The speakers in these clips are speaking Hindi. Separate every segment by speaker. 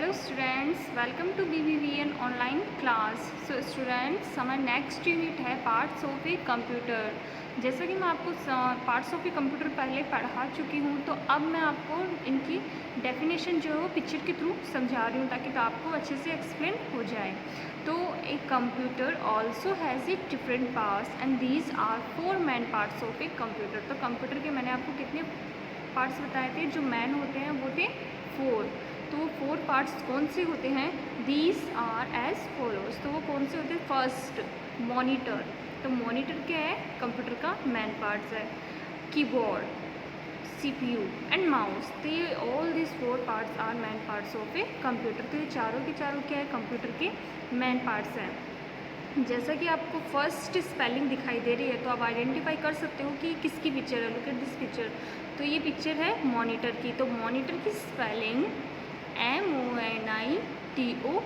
Speaker 1: Hello students, welcome to BBVN online class. So students, हमारा नेक्स्ट यूनिट है पार्ट्स ऑफ ए कंप्यूटर। जैसा कि मैं आपको पार्ट्स ऑफ ए कंप्यूटर पहले पढ़ा चुकी हूँ, तो अब मैं आपको इनकी डेफिनेशन जो है वो पिक्चर के थ्रू समझा रही हूँ ताकि तो आपको अच्छे से एक्सप्लेन हो जाए। तो a computer also has a different parts and these are 4 main parts of a computer. तो कंप्यूटर के मैंने आपको कितने पार्ट्स बताए थे? जो मैन होते हैं वो थे 4। तो वो 4 पार्ट्स कौन से होते हैं? These are as follows. तो वो कौन से होते हैं? First, monitor. तो मॉनिटर क्या है? कंप्यूटर का मैन पार्ट्स है। Keyboard, CPU and mouse. तो ये all this 4 parts are main parts of a computer. तो ये चारों के चारों क्या है? कंप्यूटर के मैन पार्ट्स हैं। जैसा कि आपको फर्स्ट स्पेलिंग दिखाई दे रही है, तो आप आइडेंटिफाई कर सकते हो कि किसकी पिक्चर है। Look at this picture. तो ये पिक्चर है मॉनिटर की। तो मॉनिटर की स्पेलिंग MONITOR।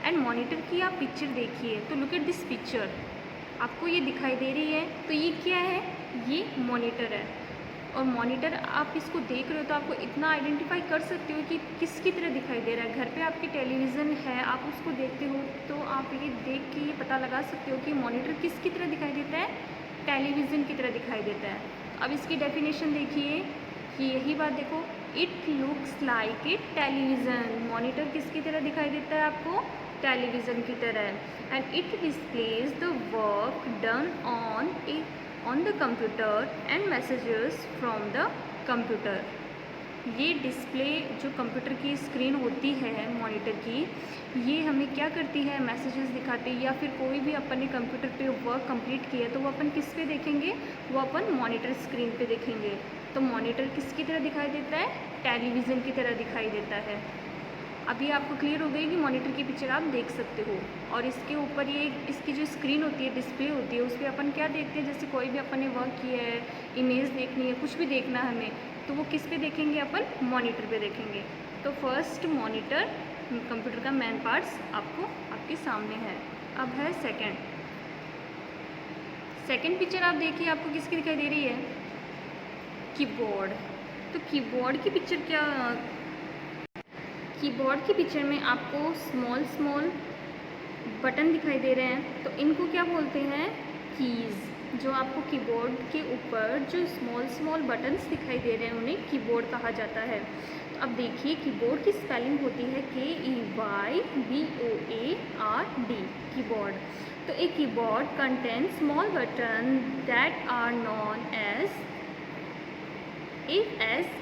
Speaker 1: एंड मॉनिटर की आप पिक्चर देखिए, तो लुक एट दिस पिक्चर। आपको ये दिखाई दे रही है, तो ये क्या है? ये मॉनिटर है। और मॉनिटर आप इसको देख रहे हो तो आपको इतना आइडेंटिफाई कर सकते हो कि किसकी तरह दिखाई दे रहा है। घर पे आपके टेलीविज़न है, आप उसको देखते हो तो आप ये देख के ये पता लगा सकते हो कि मॉनिटर किसकी तरह दिखाई देता है? टेलीविज़न की तरह दिखाई देता है। अब इसकी डेफिनेशन देखिए कि यही बात देखो, it looks like a television. Monitor किसकी तरह दिखाई देता है आपको? टेलीविज़न की तरह। And it displays the work done on the computer and messages from the computer. ये डिस्प्ले जो कंप्यूटर की स्क्रीन होती है मॉनिटर की, ये हमें क्या करती है? मैसेजेस दिखाती है। या फिर कोई भी अपन ने कंप्यूटर पे वर्क कंप्लीट किया तो वो अपन किस पे देखेंगे? वो अपन मॉनिटर स्क्रीन पे देखेंगे। तो मॉनिटर किसकी तरह दिखाई देता है? टेलीविज़न की तरह दिखाई देता है। अभी आपको क्लियर हो गई कि मॉनिटर की पिक्चर आप देख सकते हो। और इसके ऊपर ये इसकी जो स्क्रीन होती है, डिस्प्ले होती है, उस पर अपन क्या देखते हैं? जैसे कोई भी अपन ने वर्क किया है, इमेज देखनी है, कुछ भी देखना है हमें, तो वो किस पे देखेंगे? अपन मॉनिटर पे देखेंगे। तो फर्स्ट मॉनिटर कंप्यूटर का मैन पार्ट्स आपको आपके सामने है। अब है सेकंड पिक्चर। आप देखिए, आपको किसकी दिखाई दे रही है? कीबोर्ड। तो कीबोर्ड की पिक्चर क्या? कीबोर्ड की पिक्चर में आपको स्मॉल बटन दिखाई दे रहे हैं, तो इनको क्या बोलते हैं? कीज़। जो आपको कीबोर्ड के ऊपर जो स्मॉल बटन्स दिखाई दे रहे हैं, उन्हें कीबोर्ड कहा जाता है। तो अब देखिए, कीबोर्ड की स्पेलिंग होती है KEYBOARD, कीबोर्ड। तो एक keyboard contain small button that are known as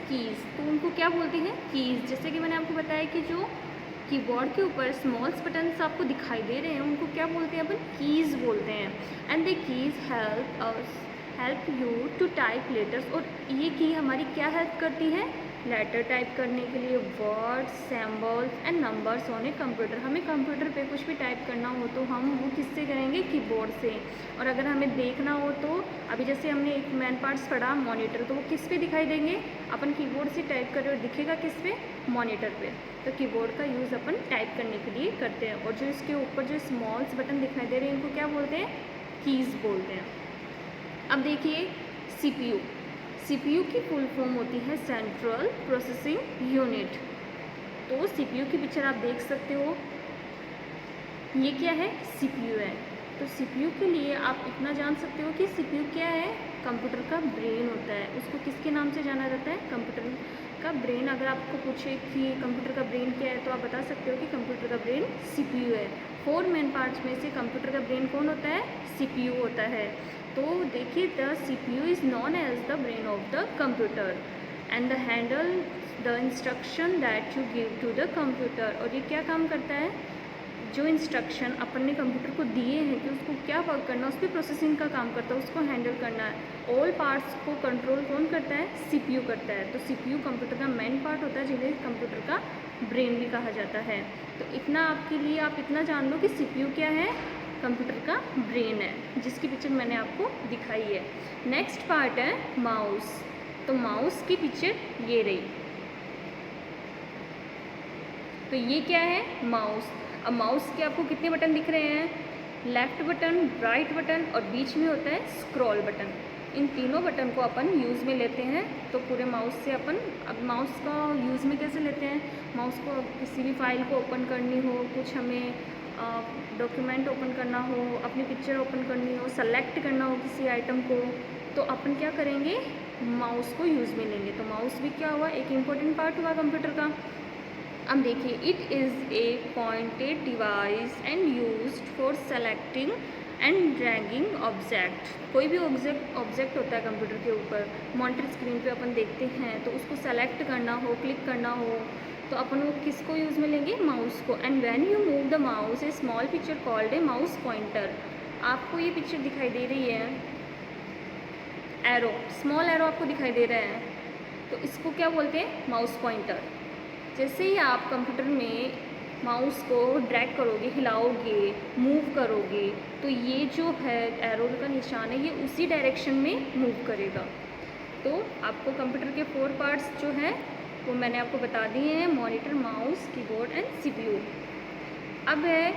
Speaker 1: keys. तो उनको क्या बोलते हैं? कीज़। जैसे कि मैंने आपको बताया कि जो कीबोर्ड के ऊपर स्मॉल्स बटन्स आपको दिखाई दे रहे हैं, उनको क्या बोलते हैं? अपन कीज़ बोलते हैं। And the keys help you to type letters. और ये की हमारी क्या हेल्प करती है? लेटर टाइप करने के लिए, words, symbols and numbers on a computer. हमें कंप्यूटर पे कुछ भी टाइप करना हो तो हम वो किससे करेंगे? कीबोर्ड से। और अगर हमें देखना हो तो अभी जैसे हमने एक मैन पार्ट्स पढ़ा मॉनिटर, तो वो किस पे दिखाई देंगे? अपन कीबोर्ड से टाइप कर रहे हो, दिखेगा किस पे? मॉनिटर पे। तो कीबोर्ड का यूज़ अपन टाइप करने के लिए करते हैं। और जो इसके ऊपर जो स्मॉल्स बटन दिखाई दे रहे हैं, इनको क्या बोलते हैं? कीज़ बोलते हैं। अब देखिए CPU की फुल फॉर्म होती है सेंट्रल प्रोसेसिंग यूनिट। तो CPU की पिक्चर आप देख सकते हो, ये क्या है? CPU है। तो CPU के लिए आप इतना जान सकते हो कि CPU क्या है? कंप्यूटर का ब्रेन होता है। उसको किसके नाम से जाना जाता है? कंप्यूटर का ब्रेन। अगर आपको पूछे कि कंप्यूटर का ब्रेन क्या है, तो आप बता सकते हो कि कंप्यूटर का ब्रेन CPU है। 4 मेन पार्ट्स में से कंप्यूटर का ब्रेन कौन होता है? CPU होता है। तो देखिए, the CPU is known as the brain of the computer and the handle the instruction that you give to the computer. और ये क्या काम करता है? जो इंस्ट्रक्शन अपन ने कंप्यूटर को दिए हैं कि उसको क्या वर्क करना है, उस पर प्रोसेसिंग का काम करता है, उसको हैंडल करना है। ऑल पार्ट्स को कंट्रोल कौन करता है? CPU करता है। तो CPU कंप्यूटर का मेन पार्ट होता है, जिन्हें कंप्यूटर का ब्रेन भी कहा जाता है। तो इतना आपके लिए आप इतना जान लो कि CPU क्या है? कंप्यूटर का ब्रेन है, जिसकी पिक्चर मैंने आपको दिखाई है। नेक्स्ट पार्ट है माउस। तो माउस की पिक्चर ये रही। तो ये क्या है? माउस। अब माउस के आपको कितने बटन दिख रहे हैं? लेफ्ट बटन, राइट बटन और बीच में होता है स्क्रॉल बटन। इन तीनों बटन को अपन यूज़ में लेते हैं। तो पूरे माउस से अपन अब माउस का यूज़ में कैसे लेते हैं, माउस को किसी भी फाइल को ओपन करनी हो, कुछ हमें डॉक्यूमेंट ओपन करना हो, अपनी पिक्चर ओपन करनी हो, सेलेक्ट करना हो किसी आइटम को, तो अपन क्या करेंगे, माउस को यूज़ में लेंगे। तो माउस भी क्या हुआ, एक इम्पॉर्टेंट पार्ट हुआ कंप्यूटर का। अब देखिए, it is a pointed device and used for selecting and dragging object. कोई भी ऑब्जेक्ट होता है कंप्यूटर के ऊपर, मॉनिटर स्क्रीन पे अपन देखते हैं, तो उसको सेलेक्ट करना हो, क्लिक करना हो, तो अपन वो किसको यूज़ में लेंगे, माउस को। And when you move the mouse A small picture called a mouse pointer. आपको ये पिक्चर दिखाई दे रही है, एरो, स्मॉल एरो आपको दिखाई दे रहा है, तो इसको क्या बोलते हैं, माउस पॉइंटर। जैसे ही आप कंप्यूटर में माउस को ड्रैग करोगे, हिलाओगे, मूव करोगे, तो ये जो है एरो का निशान है, ये उसी डायरेक्शन में मूव करेगा। तो आपको कंप्यूटर के 4 पार्ट्स जो हैं वो मैंने आपको बता दिए हैं, monitor, mouse, keyboard and CPU. अब है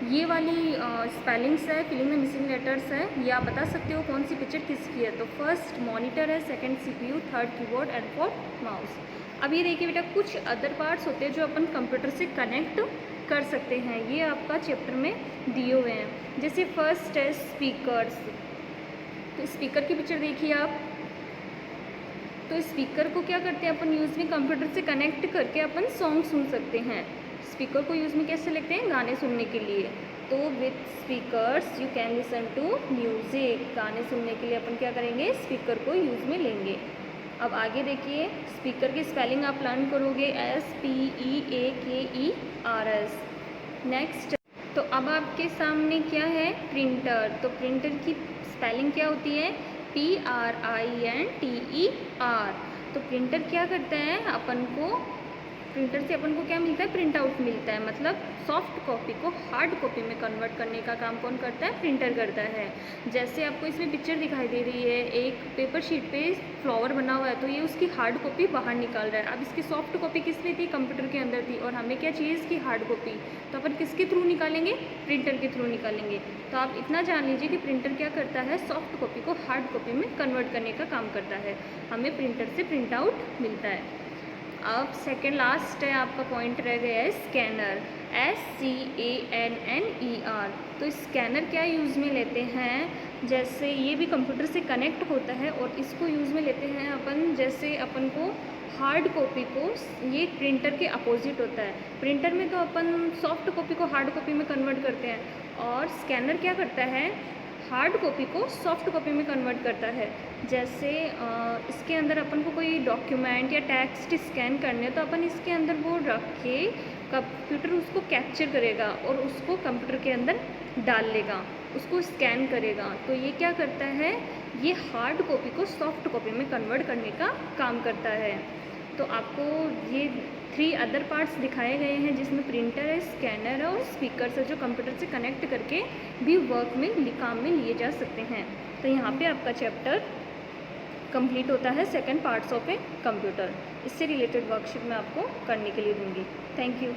Speaker 1: ये वाली स्पेलिंग्स है, फिलिंग द मिसिंग लेटर्स है, ये आप बता सकते हो कौन सी पिक्चर किसकी है। तो फर्स्ट मॉनिटर है, second CPU, third keyboard and fourth mouse. अब ये देखिए बेटा, कुछ अदर पार्ट्स होते हैं जो अपन कंप्यूटर से कनेक्ट कर सकते हैं, ये आपका चैप्टर में दिए हुए हैं। जैसे फर्स्ट है स्पीकर्स। तो स्पीकर की पिक्चर देखिए आप, तो स्पीकर को क्या करते हैं अपन यूज़ में, कंप्यूटर से कनेक्ट करके अपन सॉन्ग सुन सकते हैं। स्पीकर को यूज़ में कैसे लेते हैं, गाने सुनने के लिए। तो with speakers you can listen to music. गाने सुनने के लिए अपन क्या करेंगे, स्पीकर को यूज़ में लेंगे। अब आगे देखिए, स्पीकर की स्पेलिंग आप लर्न करोगे, SPEAKERS। नेक्स्ट, तो अब आपके सामने क्या है, प्रिंटर। तो प्रिंटर की स्पेलिंग क्या होती है, PRINTER। तो प्रिंटर क्या करता है, अपन को प्रिंटर से अपन को क्या मिलता है, प्रिंट आउट मिलता है। मतलब सॉफ्ट कॉपी को हार्ड कॉपी में कन्वर्ट करने का काम कौन करता है, प्रिंटर करता है। जैसे आपको इसमें पिक्चर दिखाई दे रही है, एक पेपर शीट पे फ्लावर बना हुआ है, तो ये उसकी हार्ड कॉपी बाहर निकाल रहा है। अब इसकी सॉफ्ट कॉपी किस में थी, कंप्यूटर के अंदर थी, और हमें क्या चाहिए, इसकी हार्ड कॉपी। तो अपन किसके थ्रू निकालेंगे, प्रिंटर के थ्रू निकालेंगे। तो आप इतना जान लीजिए कि प्रिंटर क्या करता है, सॉफ्ट कॉपी को हार्ड कॉपी में कन्वर्ट करने का काम करता है। हमें प्रिंटर से प्रिंट आउट मिलता है। अब सेकेंड लास्ट है आपका पॉइंट रह गया है, स्कैनर, SCANNER। तो स्कैनर क्या यूज़ में लेते हैं, जैसे ये भी कंप्यूटर से कनेक्ट होता है, और इसको यूज़ में लेते हैं अपन, जैसे अपन को हार्ड कॉपी को, ये प्रिंटर के अपोजिट होता है। प्रिंटर में तो अपन सॉफ्ट कॉपी को हार्ड कॉपी में कन्वर्ट करते हैं, और स्कैनर क्या करता है, हार्ड कॉपी को सॉफ्ट कॉपी में कन्वर्ट करता है। जैसे इसके अंदर अपन को कोई डॉक्यूमेंट या टेक्स्ट स्कैन करने, तो अपन इसके अंदर वो रख के कंप्यूटर उसको कैप्चर करेगा और उसको कंप्यूटर के अंदर डाल लेगा, उसको स्कैन करेगा। तो ये क्या करता है, ये हार्ड कॉपी को सॉफ्ट कॉपी में कन्वर्ट करने का काम करता है। तो आपको ये 3 अदर पार्ट्स दिखाए गए हैं, जिसमें प्रिंटर है, स्कैनर है और स्पीकर है, जो कंप्यूटर से कनेक्ट करके भी वर्क में काम में लिए जा सकते हैं। तो यहाँ पे आपका चैप्टर कंप्लीट होता है, second parts of a computer. इससे रिलेटेड वर्कशीट मैं आपको करने के लिए दूँगी। Thank you.